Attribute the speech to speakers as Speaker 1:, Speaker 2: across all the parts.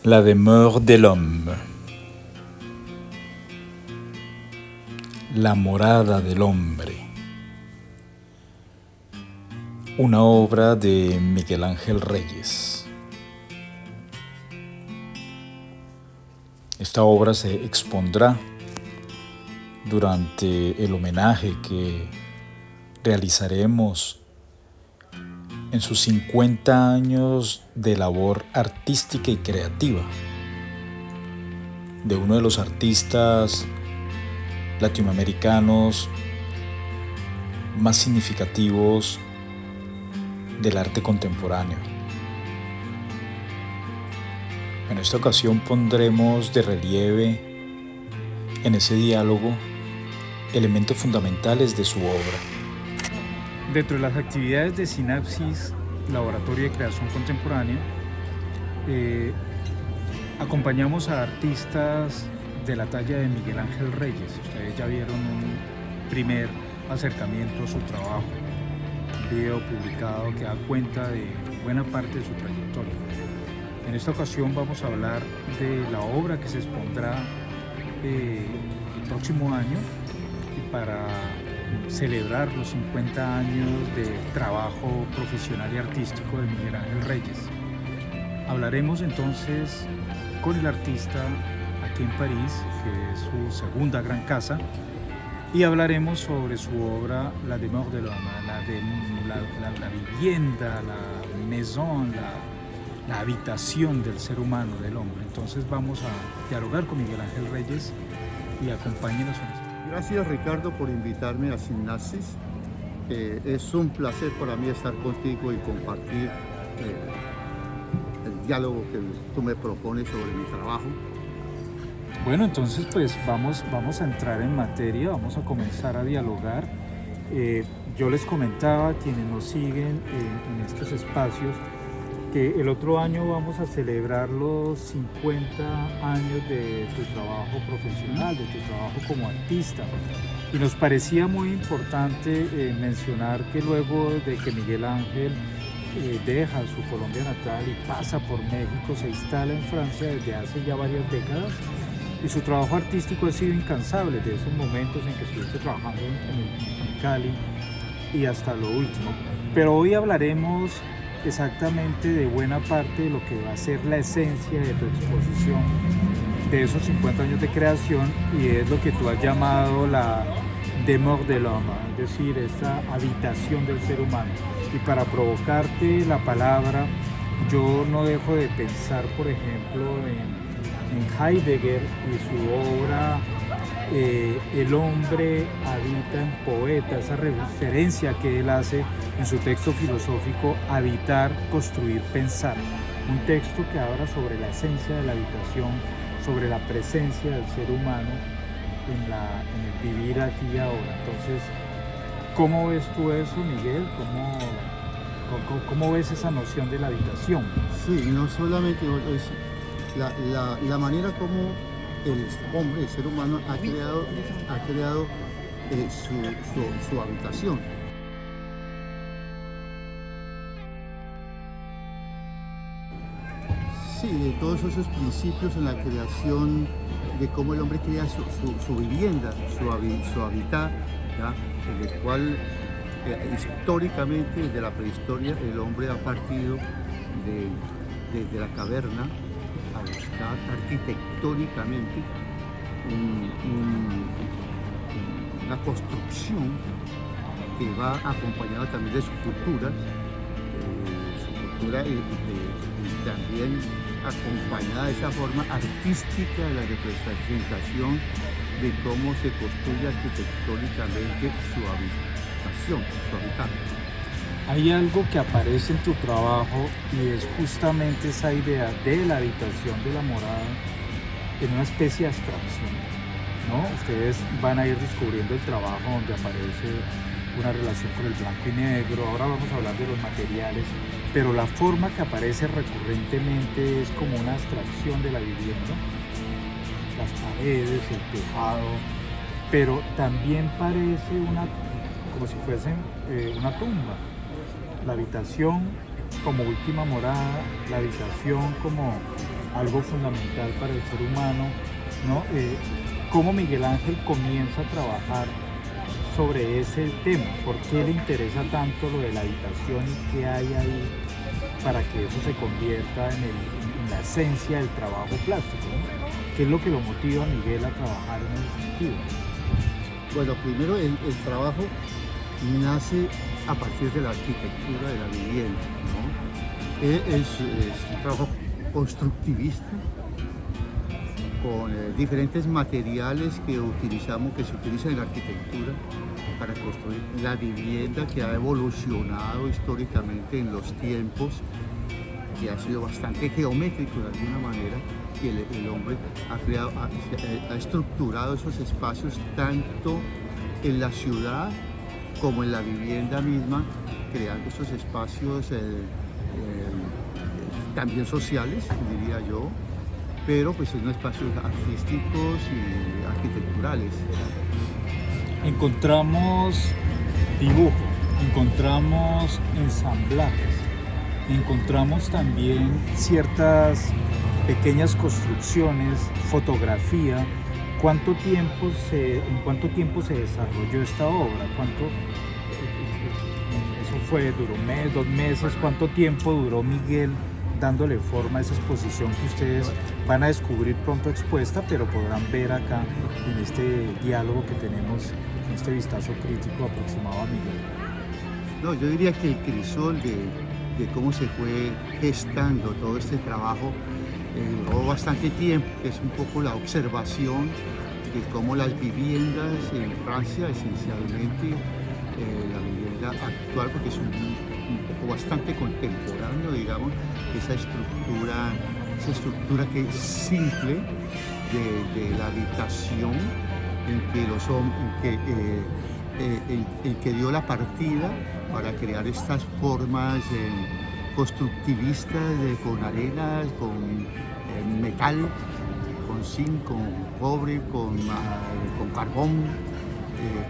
Speaker 1: La demeure de l'homme, la morada del hombre, una obra de Miguel Ángel Reyes. Esta obra se expondrá durante el homenaje que realizaremos en sus 50 años de labor artística y creativa de uno de los artistas latinoamericanos más significativos del arte contemporáneo. En esta ocasión pondremos de relieve en ese diálogo elementos fundamentales de su obra. Dentro de las actividades de Sinapsis, Laboratorio de Creación Contemporánea, acompañamos a artistas de la talla de Miguel Ángel Reyes. Ustedes ya vieron un primer acercamiento a su trabajo, un video publicado que da cuenta de buena parte de su trayectoria. En esta ocasión vamos a hablar de la obra que se expondrá el próximo año y para celebrar los 50 años de trabajo profesional y artístico de Miguel Ángel Reyes. Hablaremos entonces con el artista aquí en París, que es su segunda gran casa, y hablaremos sobre su obra La demeure de l'homme, la vivienda, la maison, la habitación del ser humano, del hombre. Entonces vamos a dialogar con Miguel Ángel Reyes y acompáñenos.
Speaker 2: Gracias, Ricardo, por invitarme a Sinapsis. Es un placer para mí estar contigo y compartir el diálogo que tú me propones sobre mi trabajo.
Speaker 1: Bueno, entonces pues vamos a entrar en materia, vamos a comenzar a dialogar. Yo les comentaba a quienes nos siguen en estos espacios que el otro año vamos a celebrar los 50 años de tu trabajo profesional, de tu trabajo como artista. Y nos parecía muy importante mencionar que luego de que Miguel Ángel deja su Colombia natal y pasa por México, se instala en Francia desde hace ya varias décadas, y su trabajo artístico ha sido incansable desde esos momentos en que estuviste trabajando en Cali y hasta lo último. Pero hoy hablaremos exactamente de buena parte de lo que va a ser la esencia de tu exposición de esos 50 años de creación, y es lo que tú has llamado la demeure de l'homme, es decir, esta habitación del ser humano. Y para provocarte la palabra, yo no dejo de pensar, por ejemplo, en Heidegger y su obra El hombre habita en poeta, esa referencia que él hace en su texto filosófico Habitar, construir, pensar, un texto que habla sobre la esencia de la habitación, sobre la presencia del ser humano en el vivir aquí y ahora. Entonces, ¿cómo ves tú eso, Miguel? ¿Cómo ves esa noción de la habitación?
Speaker 2: Sí, no solamente es la manera como el hombre, el ser humano, ha creado su habitación. Sí, de todos esos principios en la creación, de cómo el hombre crea su vivienda, su hábitat, ¿ya? En el cual históricamente, desde la prehistoria, el hombre ha partido desde la caverna a buscar arquitectónicamente una construcción que va acompañada también de su cultura y también acompañada de esa forma artística de la representación de cómo se construye arquitectónicamente su habitación, su hábitat.
Speaker 1: Hay algo que aparece en tu trabajo y es justamente esa idea de la habitación, de la morada, en una especie de abstracción, ¿no? Ustedes van a ir descubriendo el trabajo donde aparece una relación con el blanco y negro. Ahora vamos a hablar de los materiales, pero la forma que aparece recurrentemente es como una abstracción de la vivienda, las paredes, el tejado, pero también parece como si fuesen una tumba. La habitación como última morada, la habitación como algo fundamental para el ser humano, ¿no? ¿Cómo Miguel Ángel comienza a trabajar sobre ese tema? ¿Por qué le interesa tanto lo de la habitación y qué hay ahí para que eso se convierta en la esencia del trabajo plástico, ¿no? ¿Qué es lo que lo motiva a Miguel a trabajar en ese sentido?
Speaker 2: Bueno, primero el trabajo nace a partir de la arquitectura de la vivienda, ¿no? Es un trabajo constructivista con diferentes materiales que se utilizan en la arquitectura para construir la vivienda, que ha evolucionado históricamente en los tiempos, que ha sido bastante geométrico de alguna manera, y el hombre ha estructurado esos espacios tanto en la ciudad como en la vivienda misma, creando esos espacios también sociales, diría yo, pero pues son espacios artísticos y arquitecturales.
Speaker 1: Encontramos dibujo, encontramos ensamblajes, encontramos también ciertas pequeñas construcciones, fotografía. ¿En cuánto tiempo se desarrolló esta obra? Eso fue, duró un mes, 2 meses? ¿Cuánto tiempo duró Miguel dándole forma a esa exposición que ustedes van a descubrir pronto expuesta, pero podrán ver acá en este diálogo que tenemos, en este vistazo crítico aproximado a Miguel?
Speaker 2: No, yo diría que el crisol de cómo se fue gestando todo este trabajo duró bastante tiempo, que es un poco la observación de cómo las viviendas en Francia, esencialmente la vivienda actual, porque es un poco bastante contemporáneo, digamos, esa estructura que es simple de la habitación, el que dio la partida para crear estas formas constructivistas con arenas, con metal, con zinc, con cobre, con carbón,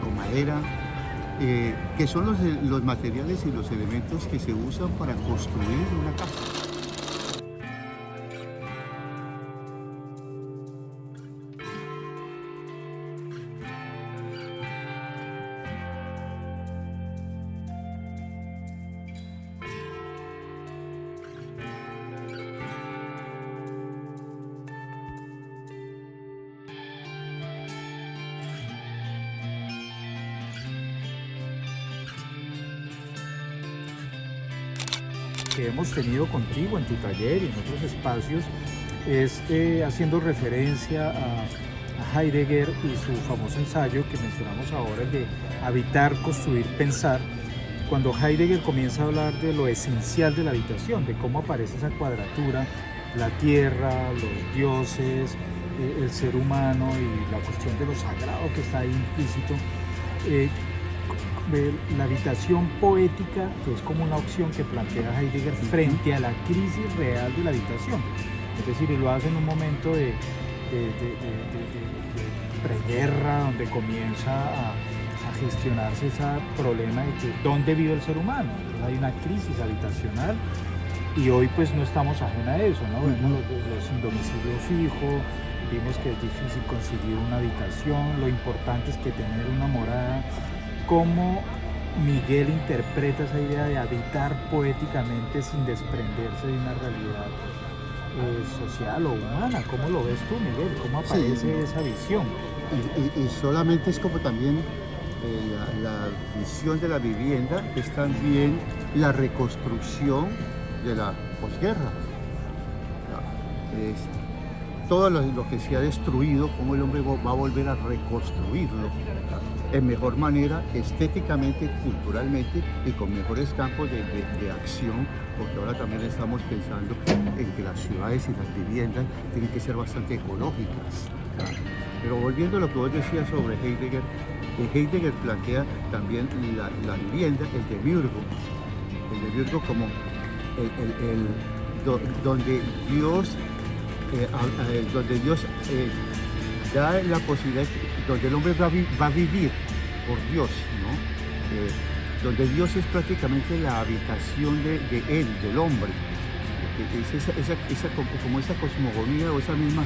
Speaker 2: con madera, que son los materiales y los elementos que se usan para construir una casa.
Speaker 1: Que hemos tenido contigo en tu taller y en otros espacios es haciendo referencia a Heidegger y su famoso ensayo que mencionamos ahora, el de habitar, construir, pensar, cuando Heidegger comienza a hablar de lo esencial de la habitación, de cómo aparece esa cuadratura, la tierra, los dioses, el ser humano y la cuestión de lo sagrado que está ahí implícito. La habitación poética, que es como una opción que plantea Heidegger frente a la crisis real de la habitación. Es decir, lo hace en un momento de preguerra, donde comienza a gestionarse ese problema de que dónde vive el ser humano. Entonces hay una crisis habitacional y hoy pues no estamos ajenos a eso, ¿no? Vemos los sin domicilio fijo, vimos que es difícil conseguir una habitación, lo importante es que tener una morada. ¿Cómo Miguel interpreta esa idea de habitar poéticamente sin desprenderse de una realidad social o humana? ¿Cómo lo ves tú, Miguel? ¿Cómo aparece esa visión?
Speaker 2: Y solamente es como también la visión de la vivienda, es también la reconstrucción de la posguerra. Es todo lo que se ha destruido, cómo el hombre va a volver a reconstruirlo en mejor manera, estéticamente, culturalmente y con mejores campos de acción, porque ahora también estamos pensando en que las ciudades y las viviendas tienen que ser bastante ecológicas. Pero volviendo a lo que vos decías sobre Heidegger, Heidegger plantea también la vivienda, el demiurgo como donde Dios da la posibilidad, donde el hombre va a vivir por Dios, ¿no? Donde Dios es prácticamente la habitación de él, del hombre, como esa cosmogonía o esa misma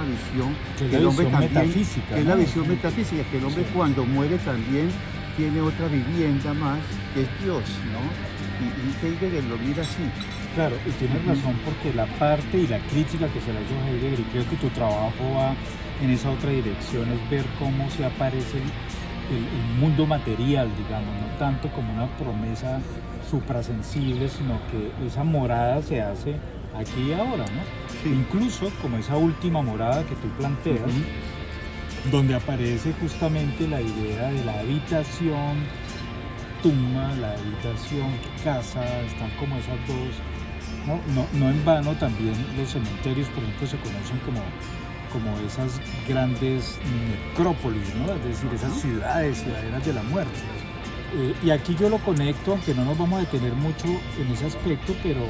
Speaker 2: visión
Speaker 1: Que es
Speaker 2: que
Speaker 1: la
Speaker 2: el hombre
Speaker 1: visión
Speaker 2: también,
Speaker 1: metafísica,
Speaker 2: que es
Speaker 1: ¿no?
Speaker 2: la visión metafísica, que el hombre
Speaker 1: Sí.
Speaker 2: cuando muere también tiene otra vivienda más, que es Dios, ¿no? Y Heidegger lo mira así.
Speaker 1: Claro, y tienes
Speaker 2: Ujú.
Speaker 1: razón porque la parte y la crítica que se le hizo a Heidegger, y creo que tu trabajo va en esa otra dirección, es ver cómo se aparece el mundo material, digamos, no tanto como una promesa suprasensible, sino que esa morada se hace aquí y ahora, ¿no?
Speaker 2: Sí.
Speaker 1: Incluso como esa última morada que tú planteas,
Speaker 2: Ujú.
Speaker 1: donde aparece justamente la idea de la habitación tumba, la habitación casa, están como esas dos, no en vano también los cementerios, por ejemplo, se conocen como esas grandes necrópolis, ¿no? Es decir, esas
Speaker 2: Ajá.
Speaker 1: ciudaderas de la muerte. Y aquí yo lo conecto, aunque no nos vamos a detener mucho en ese aspecto, pero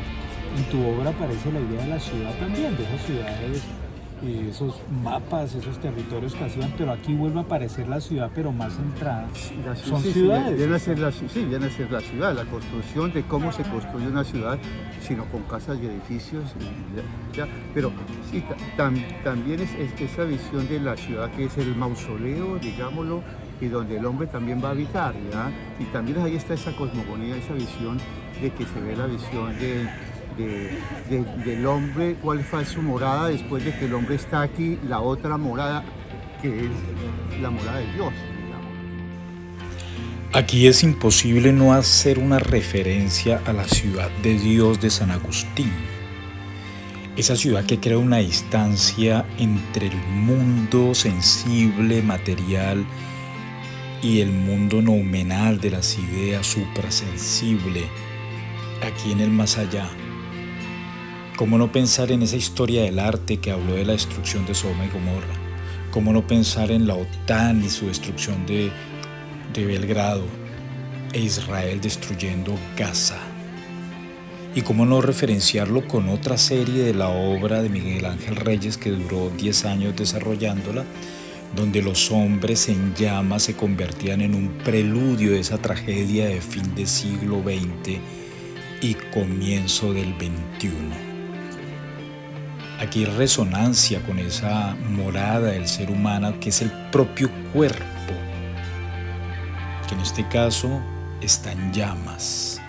Speaker 1: en tu obra aparece la idea de la ciudad también, de esas ciudades, esos mapas, esos territorios que hacían, pero aquí vuelve a aparecer la ciudad, pero más centrada. Son ciudades.
Speaker 2: Viene a ser viene a ser la ciudad, la construcción de cómo se construye una ciudad, sino con casas y edificios. Pero sí, también es esa visión de la ciudad que es el mausoleo, digámoslo, y donde el hombre también va a habitar, ¿ya? Y también ahí está esa cosmogonía, esa visión de que se ve la visión del hombre, cuál fue su morada después de que el hombre está aquí, la otra morada que es la morada de Dios, digamos.
Speaker 3: Aquí es imposible no hacer una referencia a la ciudad de Dios de San Agustín. Esa ciudad que crea una distancia entre el mundo sensible, material, y el mundo noumenal de las ideas suprasensible, aquí en el más allá. ¿Cómo no pensar en esa historia del arte que habló de la destrucción de Sodoma y Gomorra? ¿Cómo no pensar en la OTAN y su destrucción de Belgrado e Israel destruyendo Gaza? ¿Y cómo no referenciarlo con otra serie de la obra de Miguel Ángel Reyes que duró 10 años desarrollándola, donde los hombres en llamas se convertían en un preludio de esa tragedia de fin de siglo XX y comienzo del XXI? Aquí hay resonancia con esa morada del ser humano que es el propio cuerpo, que en este caso está en llamas.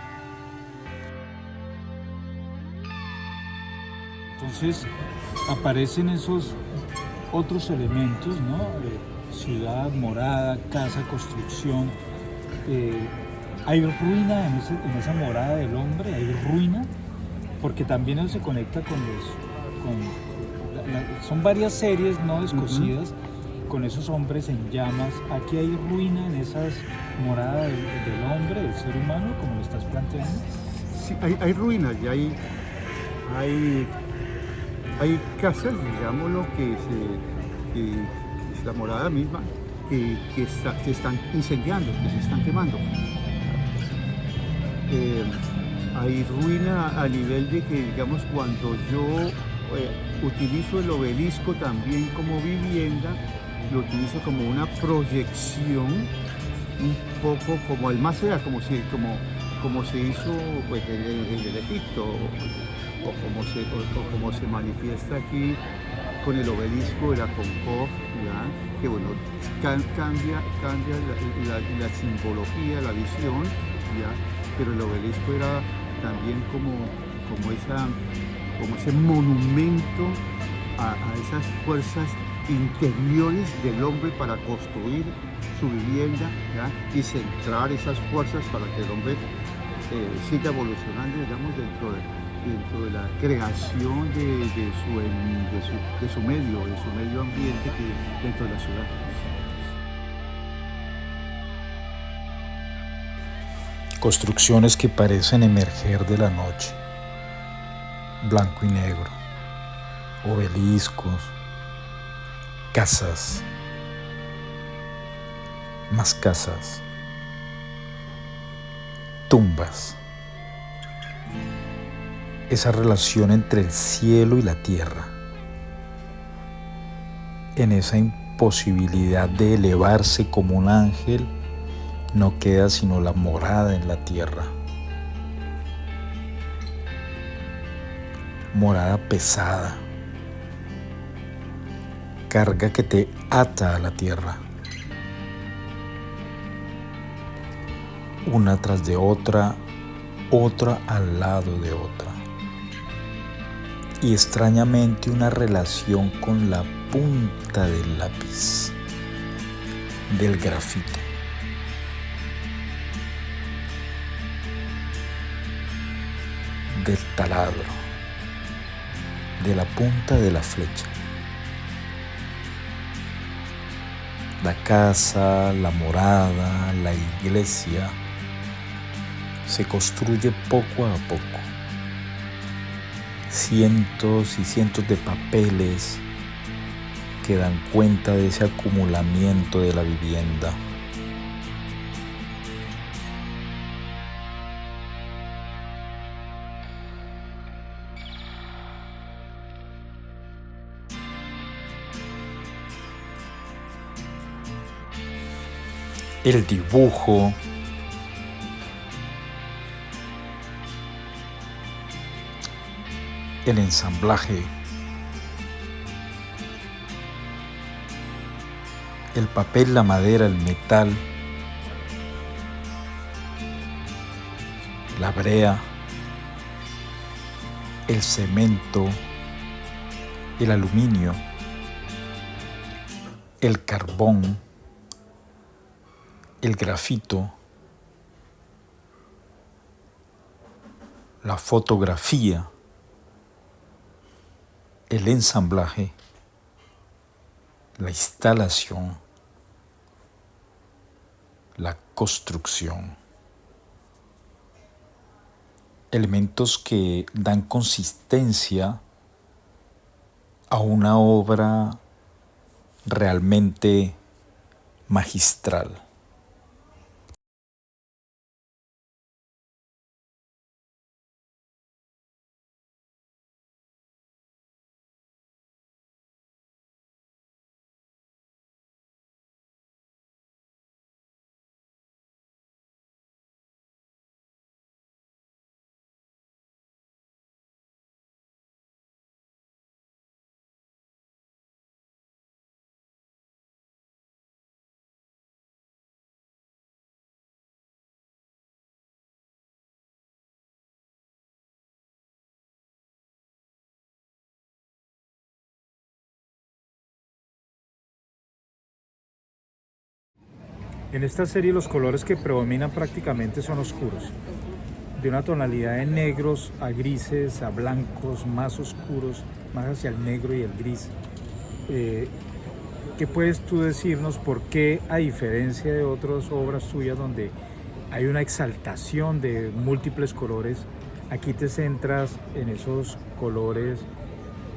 Speaker 1: Entonces aparecen esos otros elementos, ¿no? Ciudad, morada, casa, construcción. Hay ruina en esa morada del hombre, hay ruina, porque también eso se conecta son varias series no descosidas con esos hombres en llamas. Aquí hay ruina en esas moradas del hombre, del ser humano, como lo estás planteando.
Speaker 2: Sí, hay ruinas y hay casas, digámoslo, que es la morada misma, que se están incendiando, que se están quemando. Hay ruina a nivel de que, digamos, cuando yo utilizo el obelisco también como vivienda, lo utilizo como una proyección, un poco como el más allá, como se hizo pues, en el Egipto, o como se manifiesta aquí con el obelisco de la Concorde, ¿ya? Que bueno, cambia la simbología, la visión, ¿ya? Pero el obelisco era también como ese monumento a esas fuerzas interiores del hombre para construir su vivienda, ¿ya? Y centrar esas fuerzas para que el hombre siga evolucionando, digamos, dentro de la creación de su medio ambiente que dentro de la ciudad.
Speaker 3: Construcciones que parecen emerger de la noche, blanco y negro, obeliscos, casas, más casas, tumbas. Esa relación entre el cielo y la tierra, en esa imposibilidad de elevarse como un ángel, no queda sino la morada en la tierra. morada pesada, carga que te ata a la tierra, una tras de otra, otra al lado de otra, y extrañamente una relación con la punta del lápiz, del grafito. Del taladro, de la punta de la flecha. La casa, la morada, la iglesia se construye poco a poco. Cientos y cientos de papeles que dan cuenta de ese acumulamiento de la vivienda. El dibujo, el ensamblaje, el papel, la madera, el metal, la brea, el cemento, el aluminio, el carbón, el grafito, la fotografía, el ensamblaje, la instalación, la construcción. Elementos que dan consistencia a una obra realmente magistral.
Speaker 1: En esta serie los colores que predominan prácticamente son oscuros, de una tonalidad de negros a grises, a blancos, más oscuros, más hacia el negro y el gris. ¿Qué puedes tú decirnos por qué, a diferencia de otras obras tuyas donde hay una exaltación de múltiples colores, aquí te centras en esos colores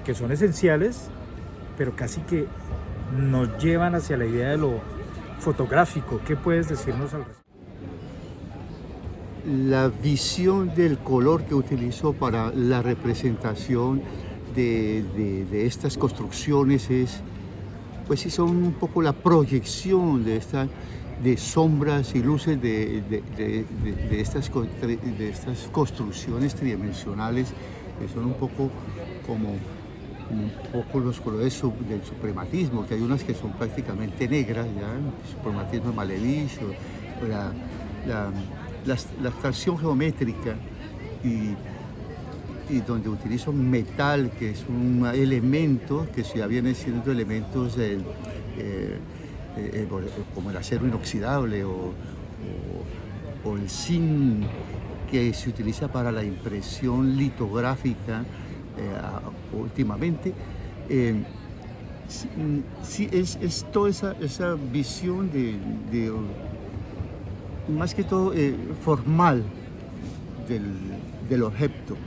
Speaker 1: que son esenciales, pero casi que nos llevan hacia la idea de lo fotográfico? ¿Qué puedes decirnos al respecto?
Speaker 2: La visión del color que utilizo para la representación de estas construcciones es, pues sí, son un poco la proyección de sombras y luces de estas construcciones tridimensionales, que son un poco como un poco los colores del suprematismo, que hay unas que son prácticamente negras, ¿ya? El suprematismo malevicio, la abstracción geométrica y donde utilizo metal, que es un elemento que ya viene siendo elementos como el acero inoxidable o el zinc, que se utiliza para la impresión litográfica últimamente. Sí, es toda esa visión de más que todo formal del objeto.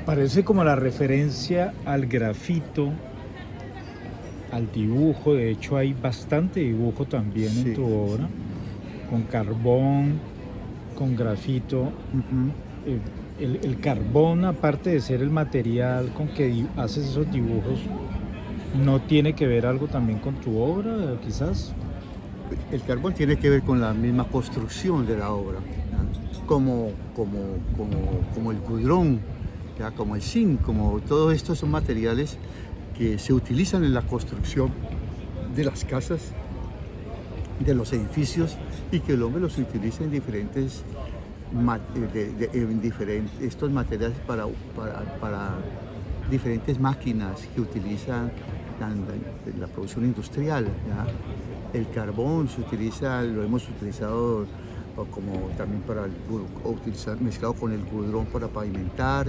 Speaker 1: Parece como la referencia al grafito, al dibujo. De hecho hay bastante dibujo también en tu obra, con carbón, con grafito.
Speaker 2: Uh-huh.
Speaker 1: El carbón, aparte de ser el material con que haces esos dibujos, ¿no tiene que ver algo también con tu obra, quizás?
Speaker 2: El carbón tiene que ver con la misma construcción de la obra, ¿no? Como el cudrón ya, como el zinc, como todos estos son materiales que se utilizan en la construcción de las casas, de los edificios, y que el hombre los utiliza en diferentes, estos materiales para diferentes máquinas que utilizan la producción industrial, ¿ya? El carbón se utiliza, lo hemos utilizado como también para mezclado con el algodón para pavimentar,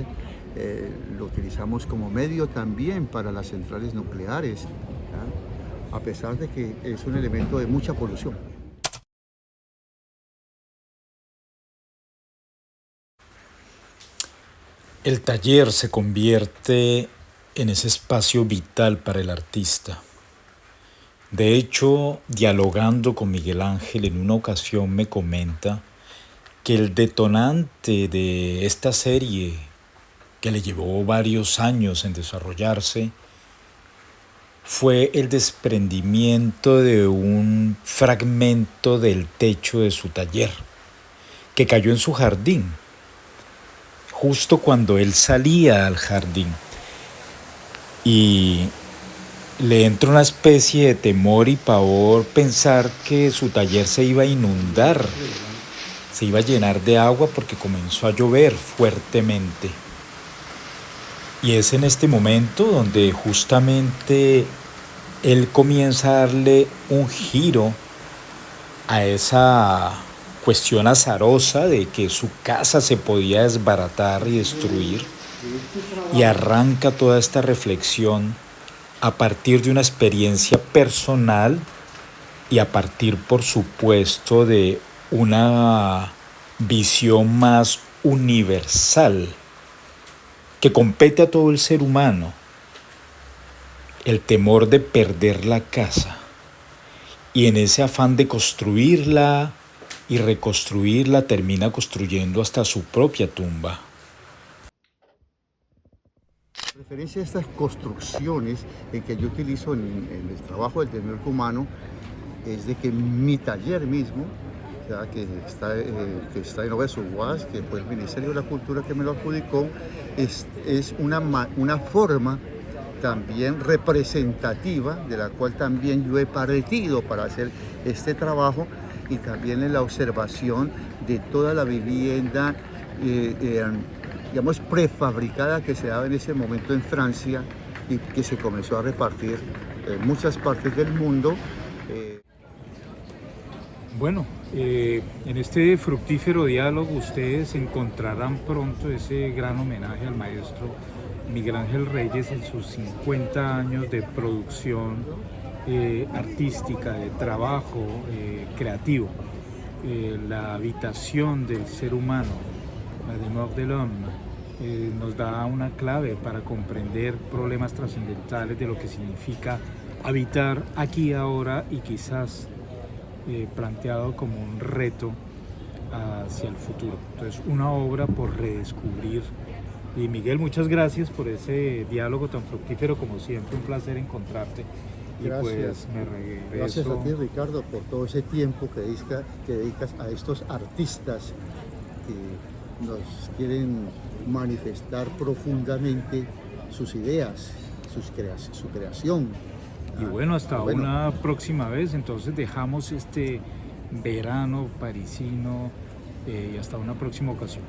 Speaker 2: lo utilizamos como medio también para las centrales nucleares, ¿ya? A pesar de que es un elemento de mucha polución.
Speaker 3: El taller se convierte en ese espacio vital para el artista. De hecho, dialogando con Miguel Ángel en una ocasión me comenta que el detonante de esta serie, que le llevó varios años en desarrollarse, fue el desprendimiento de un fragmento del techo de su taller, que cayó en su jardín, justo cuando él salía al jardín. Y le entró una especie de temor y pavor pensar que su taller se iba a inundar, se iba a llenar de agua porque comenzó a llover fuertemente. Y es en este momento donde justamente él comienza a darle un giro a esa cuestión azarosa de que su casa se podía desbaratar y destruir, y arranca toda esta reflexión a partir de una experiencia personal y a partir, por supuesto, de una visión más universal que compete a todo el ser humano: el temor de perder la casa, y en ese afán de construirla y reconstruirla termina construyendo hasta su propia tumba.
Speaker 2: En referencia a estas construcciones en que yo utilizo en el trabajo del tener humano, es de que mi taller mismo, ya que está en Obras Uguas, que fue el Ministerio de la Cultura que me lo adjudicó, es una forma también representativa, de la cual también yo he partido para hacer este trabajo, y también en la observación de toda la vivienda digamos prefabricada que se daba en ese momento en Francia y que se comenzó a repartir en muchas partes del mundo.
Speaker 1: Bueno, en este fructífero diálogo ustedes encontrarán pronto ese gran homenaje al maestro Miguel Ángel Reyes en sus 50 años de producción artística, de trabajo creativo. La habitación del ser humano, la demeure de l'homme, nos da una clave para comprender problemas trascendentales de lo que significa habitar aquí ahora, y quizás planteado como un reto hacia el futuro. Entonces, una obra por redescubrir. Y Miguel, muchas gracias por ese diálogo tan fructífero, como siempre, un placer encontrarte.
Speaker 2: Gracias.
Speaker 1: Y pues me regreso.
Speaker 2: Gracias a ti, Ricardo, por todo ese tiempo que dedicas a estos artistas que nos quieren manifestar profundamente sus ideas, su creación.
Speaker 1: Y bueno, hasta una próxima vez. Entonces dejamos este verano parisino y hasta una próxima ocasión.